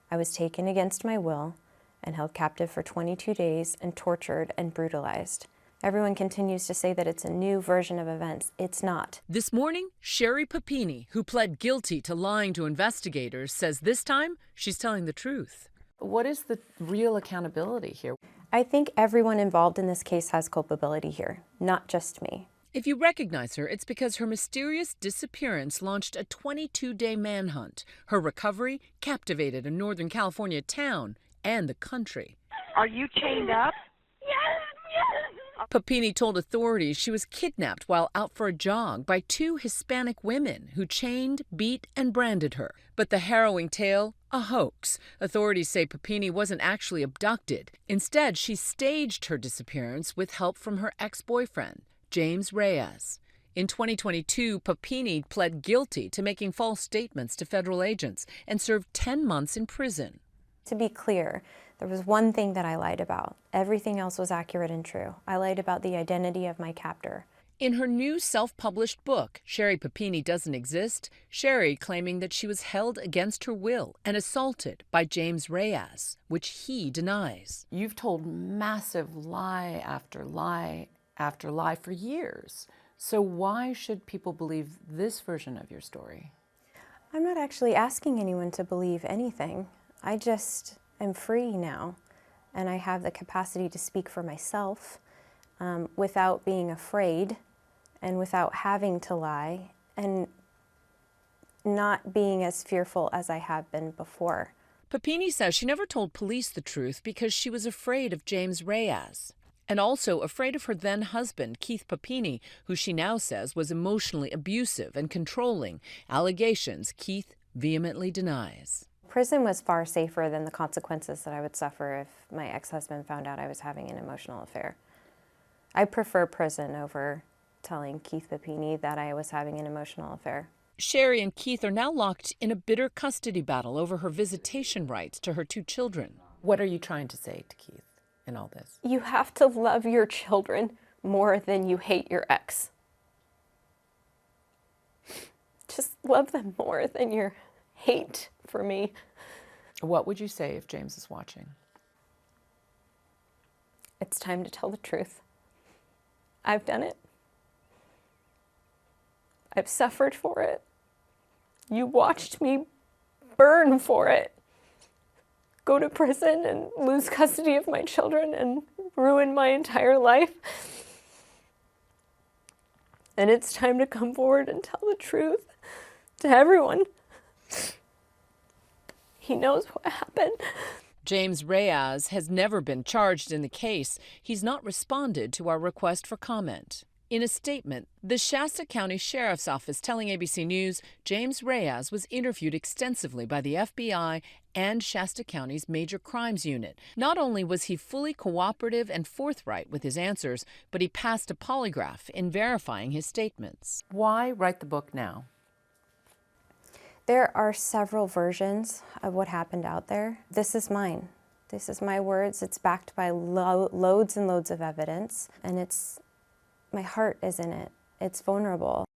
I was taken against my will and held captive for 22 days and tortured and brutalized. Everyone continues to say that it's a new version of events. It's not. This morning, Sherri Papini, who pled guilty to lying to investigators, says this time she's telling the truth. What is the real accountability here? I think everyone involved in this case has culpability here, not just me. If you recognize her, it's because her mysterious disappearance launched a 22-day manhunt. Her recovery captivated a Northern California town and the country. Are you chained up? Papini told authorities she was kidnapped while out for a jog by two Hispanic women who chained, beat, and branded her. But the harrowing tale, a hoax. Authorities say Papini wasn't actually abducted. Instead, she staged her disappearance with help from her ex-boyfriend, James Reyes. In 2022, Papini pled guilty to making false statements to federal agents and served 10 months in prison. To be clear, there was one thing that I lied about. Everything else was accurate and true. I lied about the identity of my captor. In her new self-published book, Sherri Papini Doesn't Exist, Sherri claiming that she was held against her will and assaulted by James Reyes, which he denies. You've told massive lie after lie after lie for years. So why should people believe this version of your story? I'm not actually asking anyone to believe anything. I just am free now, and I have the capacity to speak for myself without being afraid and without having to lie and not being as fearful as I have been before. Papini says she never told police the truth because she was afraid of James Reyes, and also afraid of her then-husband, Keith Papini, who she now says was emotionally abusive and controlling, allegations Keith vehemently denies. Prison was far safer than the consequences that I would suffer if my ex-husband found out I was having an emotional affair. I prefer prison over telling Keith Papini that I was having an emotional affair. Sherri and Keith are now locked in a bitter custody battle over her visitation rights to her two children. What are you trying to say to Keith in all this? You have to love your children more than you hate your ex. Just love them more than your hate for me. What would you say if James is watching? It's time to tell the truth. I've done it. I've suffered for it. You watched me burn for it. Go to prison and lose custody of my children and ruin my entire life. And it's time to come forward and tell the truth to everyone. He knows what happened. James Reyes has never been charged in the case. He's not responded to our request for comment. In a statement, the Shasta County Sheriff's Office telling ABC News James Reyes was interviewed extensively by the FBI and Shasta County's Major Crimes Unit. Not only was he fully cooperative and forthright with his answers, but he passed a polygraph in verifying his statements. Why write the book now? There are several versions of what happened out there. This is mine. This is my words. It's backed by loads and loads of evidence, and my heart is in it. It's vulnerable.